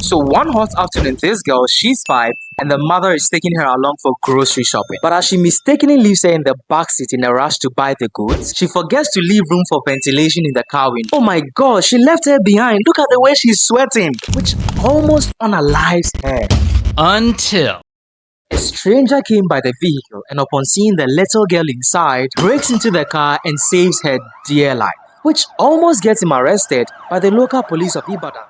So one hot afternoon, this girl, she's 5 and the mother is taking her along for grocery shopping. But as she mistakenly leaves her in the backseat in a rush to buy the goods, she forgets to leave room for ventilation in the car window. Oh my god, she left her behind. Look at the way she's sweating, which almost unalives her. Until a stranger came by the vehicle and upon seeing the little girl inside, breaks into the car and saves her dear life, which almost gets him arrested by the local police of Ibadan.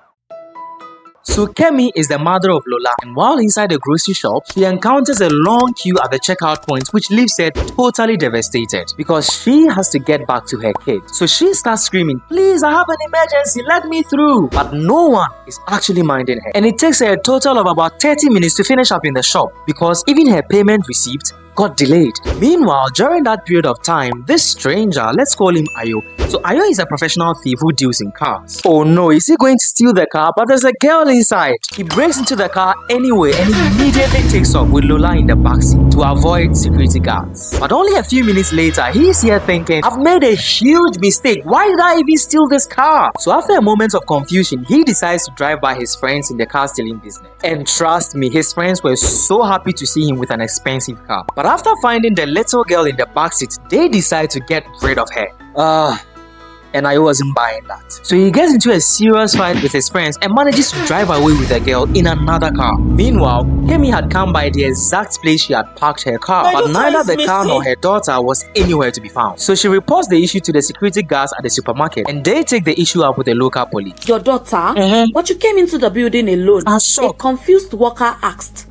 So Kemi is the mother of Lola, and while inside the grocery shop, she encounters a long queue at the checkout point which leaves her totally devastated because she has to get back to her kid. So she starts screaming, "Please, I have an emergency, let me through." But no one is actually minding her, and it takes her a total of about 30 minutes to finish up in the shop because even her payment receipt got delayed. Meanwhile, during that period of time, this stranger, let's call him Ayo. So Ayo is a professional thief who deals in cars. Oh no, is he going to steal the car? But there's a girl inside. He breaks into the car anyway and immediately takes off with Lola in the backseat to avoid security guards. But only a few minutes later, he's here thinking, I've made a huge mistake. Why did I even steal this car? So after a moment of confusion, he decides to drive by his friends in the car stealing business. And trust me, his friends were so happy to see him with an expensive car. But after finding the little girl in the backseat, they decide to get rid of her. And I wasn't buying that. So he gets into a serious fight with his friends and manages to drive away with the girl in another car. Meanwhile, Kemi had come by the exact place she had parked her car, but neither the car nor her daughter was anywhere to be found. So she reports the issue to the security guards at the supermarket, and they take the issue up with the local police. Your daughter? But you came into the building alone. A confused worker asked,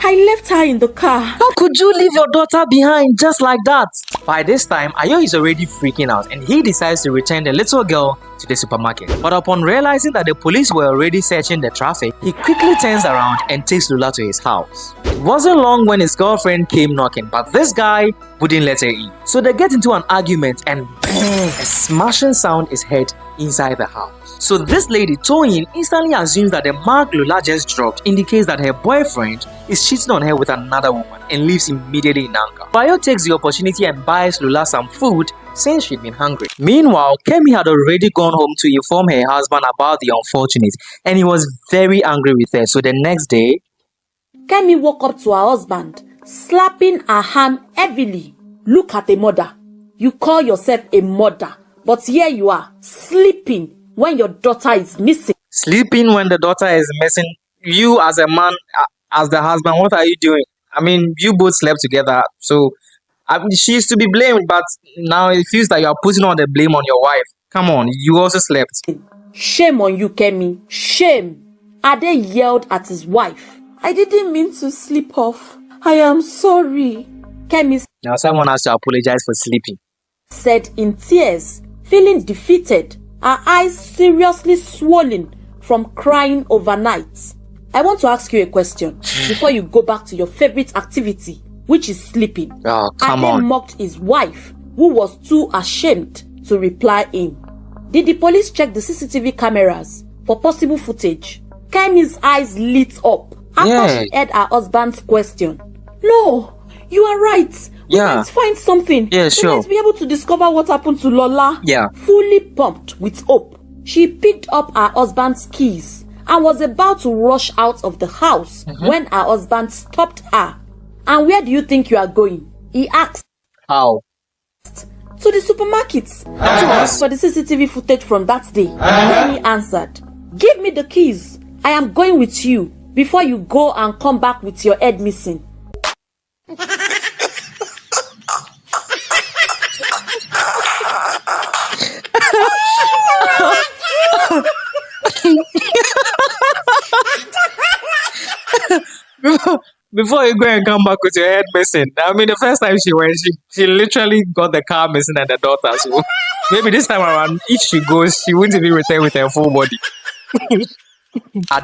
I left her in the car. How could you leave your daughter behind just like that? By this time, Ayo is already freaking out and he decides to return the little girl to the supermarket. But upon realizing that the police were already searching the traffic, he quickly turns around and takes Lola to his house. It wasn't long when his girlfriend came knocking, but this guy wouldn't let her in. So they get into an argument and bang, a smashing sound is heard inside the house. So this lady, Toyin, instantly assumes that the mark Lola just dropped indicates that her boyfriend is cheating on her with another woman and leaves immediately in anger. Ayo takes the opportunity and buys Lola some food since she'd been hungry. Meanwhile, Kemi had already gone home to inform her husband about the unfortunate and he was very angry with her. So the next day, Kemi woke up to her husband, slapping her hand heavily. Look at a mother. You call yourself a mother, but here you are, sleeping when your daughter is missing. Sleeping when the daughter is missing? You as a man, as the husband, what are you doing? I mean, you both slept together, so she's to be blamed, but now it feels like you're putting all the blame on your wife. Come on, you also slept. Shame on you, Kemi. Shame. Ade yelled at his wife. I didn't mean to sleep off. I am sorry. Kemi now someone has to apologize for sleeping, said in tears, feeling defeated, her eyes seriously swollen from crying overnight. I want to ask you a question before you go back to your favorite activity, which is sleeping. Oh, come on. Ade mocked his wife, who was too ashamed to reply him. Did the police check the CCTV cameras for possible footage? Kemi's eyes lit up after she heard her husband's question. No, you are right. Let's find something. Yeah, sure. Let's be able to discover what happened to Lola. Yeah. Fully pumped with hope, she picked up her husband's keys and was about to rush out of the house when her husband stopped her. And where do you think you are going? He asked. How? To the supermarket to ask for the CCTV footage from that day. Then he answered, give me the keys. I am going with you before you go and come back with your head missing. Before you go and come back with your head missing. I mean, the first time she went, she literally got the car missing and the daughter. So maybe this time around, if she goes, she wouldn't even return with her full body.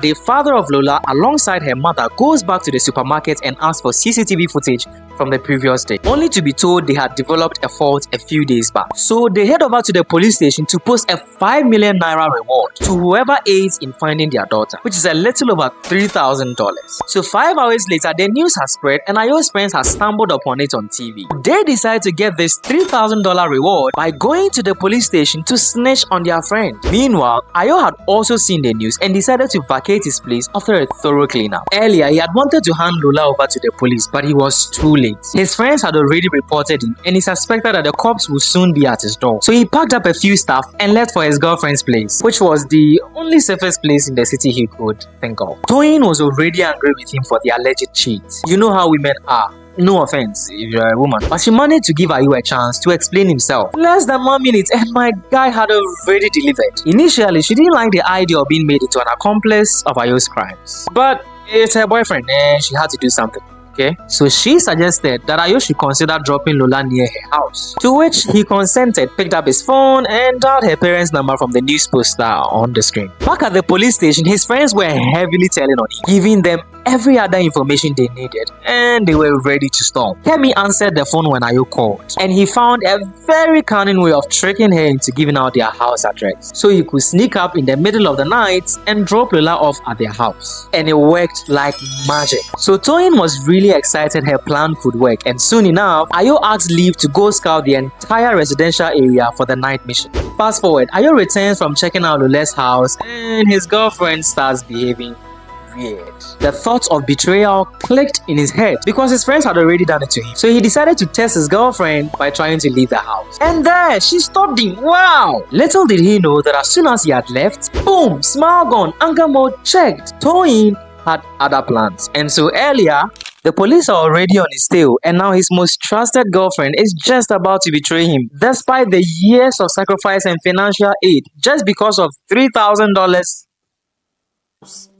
The father of Lola, alongside her mother, goes back to the supermarket and asks for CCTV footage from the previous day, only to be told they had developed a fault a few days back. So they head over to the police station to post a 5 million naira reward to whoever aids in finding their daughter, which is a little over $3,000. So 5 hours later, the news has spread and Ayo's friends have stumbled upon it on TV. They decide to get this $3,000 reward by going to the police station to snitch on their friend. Meanwhile, Ayo had also seen the news and decided decided to vacate his place after a thorough cleanup. Earlier, he had wanted to hand Lola over to the police, but he was too late. His friends had already reported him, and he suspected that the cops would soon be at his door. So he packed up a few stuff and left for his girlfriend's place, which was the only safest place in the city he could think of. Toyin was already angry with him for the alleged cheat. You know how women are. No offense if you're a woman, but she managed to give Ayo a chance to explain himself. Less than 1 minute and my guy had already delivered. Initially, she didn't like the idea of being made into an accomplice of Ayo's crimes, but it's her boyfriend and she had to do something. Okay? So she suggested that Ayo should consider dropping Lola near her house, to which he consented, picked up his phone and dialed her parents' number from the news poster on the screen. Back at the police station, his friends were heavily telling on him, giving them every other information they needed, and they were ready to storm. Kemi answered the phone when Ayo called, and he found a very cunning way of tricking her into giving out their house address, so he could sneak up in the middle of the night and drop Lola off at their house. And it worked like magic. So Toyin was really excited her plan could work, and soon enough, Ayo asked leave to go scout the entire residential area for the night mission. Fast forward, Ayo returns from checking out Lola's house, and his girlfriend starts behaving weird. The thought of betrayal clicked in his head because his friends had already done it to him. So he decided to test his girlfriend by trying to leave the house. And there, she stopped him. Wow! Little did he know that as soon as he had left, boom, smile gone, anger mode checked. Toyin had other plans. And so earlier, the police are already on his tail, and now his most trusted girlfriend is just about to betray him, despite the years of sacrifice and financial aid, just because of $3,000.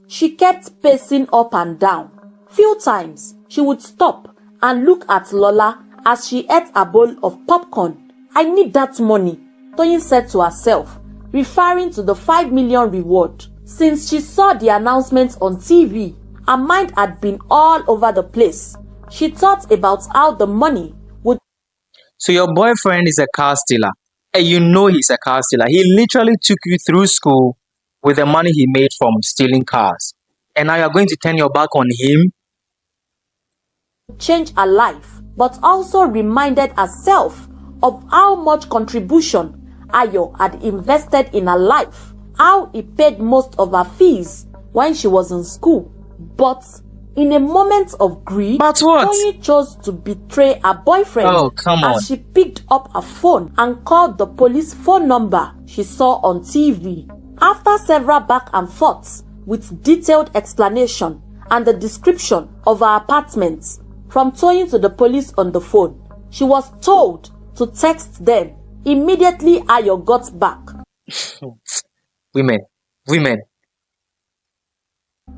She kept pacing up and down. Few times, she would stop and look at Lola as she ate a bowl of popcorn. I need that money, Toyin said to herself, referring to the 5 million reward. Since she saw the announcement on TV, her mind had been all over the place. She thought about how the money would... So your boyfriend is a car stealer, and you know he's a car stealer. He literally took you through school with the money he made from stealing cars, and now you're going to turn your back on him? Change her life, but also reminded herself of how much contribution Ayo had invested in her life, how he paid most of her fees when she was in school. But in a moment of greed, Toyin chose to betray her boyfriend. Oh, come on. As she picked up her phone and called the police phone number she saw on TV. After several back and forths with detailed explanation and the description of her apartment from Toyin to the police on the phone, she was told to text them. Immediately Ayo got back. Women.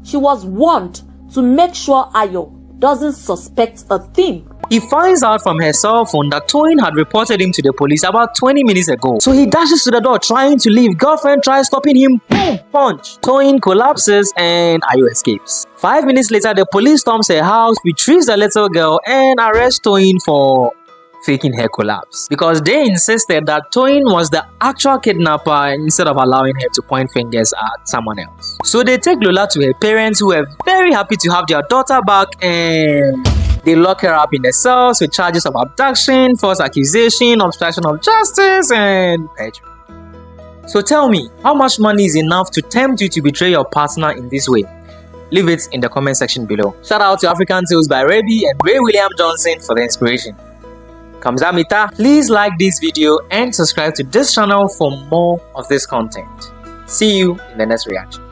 She was warned to make sure Ayo doesn't suspect a thing. He finds out from her cell phone that Toyin had reported him to the police about 20 minutes ago. So he dashes to the door trying to leave. Girlfriend tries stopping him. Boom! Punch. Toyin collapses and Ayo escapes. 5 minutes later, the police storms her house, retrieves the little girl, and arrests Toyin for faking her collapse, because they insisted that Toyin was the actual kidnapper instead of allowing her to point fingers at someone else. So they take Lola to her parents, who were very happy to have their daughter back, and they lock her up in the cells with charges of abduction, false accusation, obstruction of justice, and perjury. So tell me, how much money is enough to tempt you to betray your partner in this way? Leave it in the comment section below. Shout out to Africantales by Rebi and Ray William Johnson for the inspiration. Kamzamita, please like this video and subscribe to this channel for more of this content. See you in the next reaction.